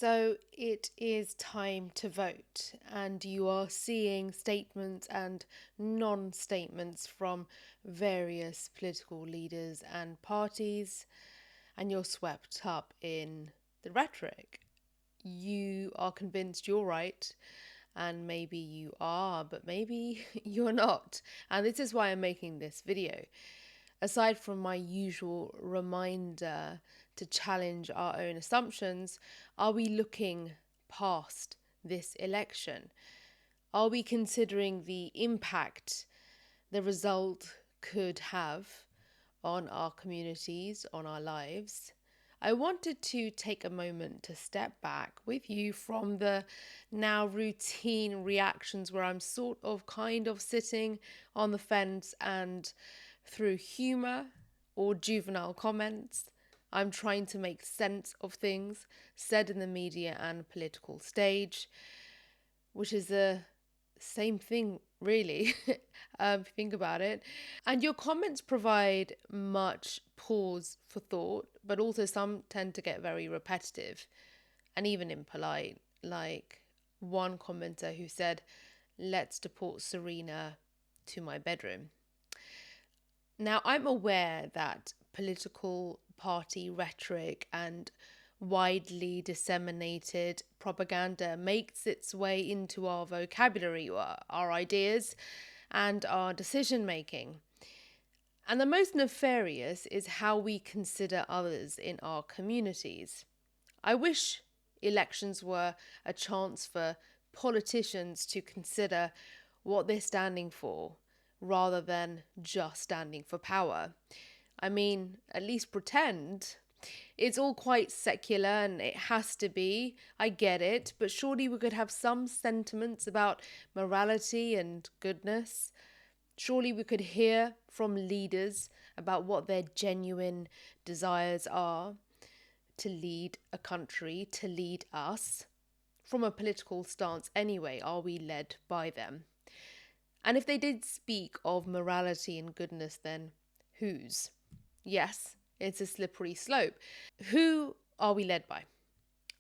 So it is time to vote, and you are seeing statements and non statements from various political leaders and parties, and you're swept up in the rhetoric. You are convinced you're right, and maybe you are, but maybe you're not. And this is why I'm making this video. Aside from my usual reminder to challenge our own assumptions, are we looking past this election? Are we considering the impact the result could have on our communities, on our lives? I wanted to take a moment to step back with you from the now routine reactions where I'm sort of kind of sitting on the fence, and through humour or juvenile comments, I'm trying to make sense of things said in the media and political stage, which is the same thing, really, if you think about it. And your comments provide much pause for thought, but also some tend to get very repetitive and even impolite. Like one commenter who said, "Let's deport Serena to my bedroom." Now, I'm aware that political party rhetoric and widely disseminated propaganda makes its way into our vocabulary, our ideas, and our decision making. And the most nefarious is how we consider others in our communities. I wish elections were a chance for politicians to consider what they're standing for rather than just standing for power. I mean, at least pretend. It's all quite secular and it has to be. I get it, but surely we could have some sentiments about morality and goodness. Surely we could hear from leaders about what their genuine desires are to lead a country, to lead us. From a political stance, anyway, are we led by them? And if they did speak of morality and goodness, then whose? Yes, it's a slippery slope. Who are we led by?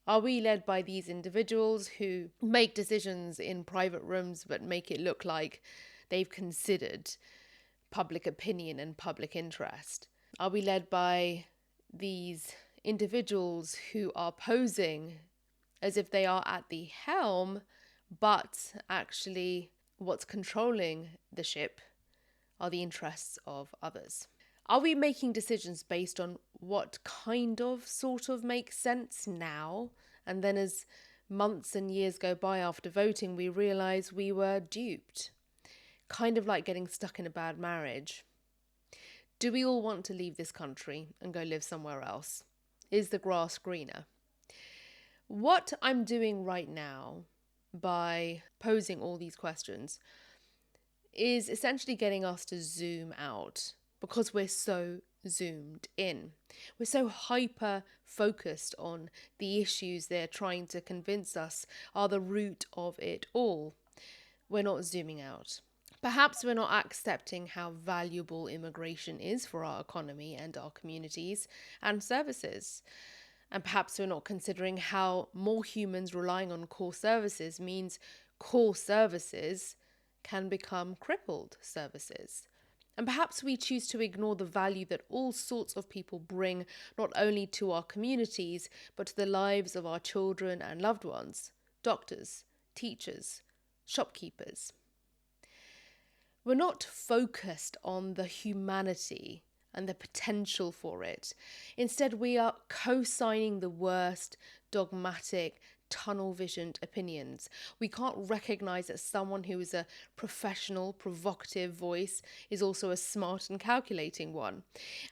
Are we led by these individuals who make decisions in private rooms but make it look like they've considered public opinion and public interest? Are we led by these individuals who are posing as if they are at the helm, but actually what's controlling the ship are the interests of others? Are we making decisions based on what sort of makes sense now? And then as months and years go by after voting, we realise we were duped. Kind of like getting stuck in a bad marriage. Do we all want to leave this country and go live somewhere else? Is the grass greener? What I'm doing right now by posing all these questions is essentially getting us to zoom out, because we're so zoomed in. We're so hyper focused on the issues they're trying to convince us are the root of it all. We're not zooming out. Perhaps we're not accepting how valuable immigration is for our economy and our communities and services. And perhaps we're not considering how more humans relying on core services means core services can become crippled services. And perhaps we choose to ignore the value that all sorts of people bring, not only to our communities, but to the lives of our children and loved ones, doctors, teachers, shopkeepers. We're not focused on the humanity and the potential for it. Instead, we are co-signing the worst, dogmatic, tunnel-visioned opinions. We can't recognise that someone who is a professional, provocative voice is also a smart and calculating one.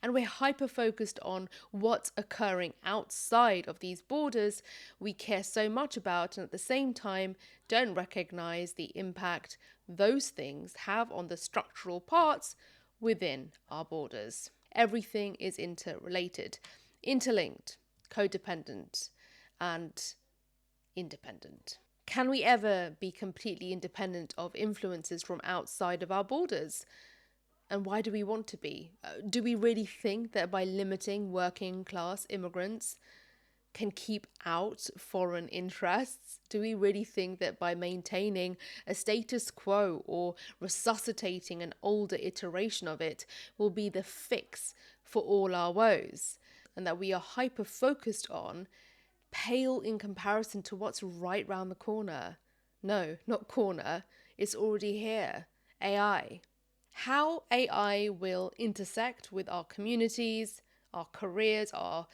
And we're hyper-focused on what's occurring outside of these borders we care so much about, and at the same time don't recognise the impact those things have on the structural parts within our borders. Everything is interrelated, interlinked, codependent, and independent. Can we ever be completely independent of influences from outside of our borders? And why do we want to be? Do we really think that by limiting working class immigrants can keep out foreign interests? Do we really think that by maintaining a status quo or resuscitating an older iteration of it will be the fix for all our woes? And that we are hyper focused on pale in comparison to what's right round the corner. No, not corner, it's already here. AI. How AI will intersect with our communities, our careers, our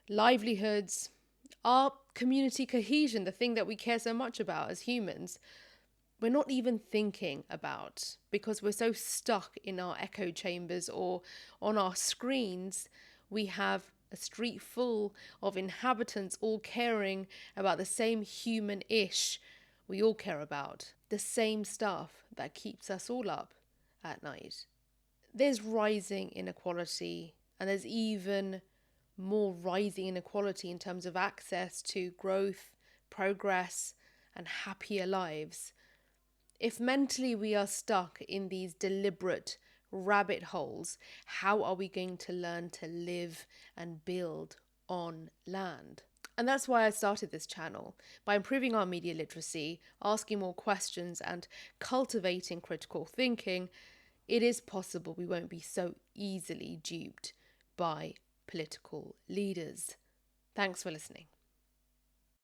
livelihoods, our community cohesion, the thing that we care so much about as humans, we're not even thinking about because we're so stuck in our echo chambers or on our screens. We have a street full of inhabitants all caring about the same human-ish we all care about, the same stuff that keeps us all up at night. There's rising inequality, and there's even more rising inequality in terms of access to growth, progress, and happier lives. If mentally we are stuck in these deliberate rabbit holes, how are we going to learn to live and build on land? And that's why I started this channel, by improving our media literacy, asking more questions, and cultivating critical thinking. It is possible we won't be so easily duped by political leaders. Thanks for listening.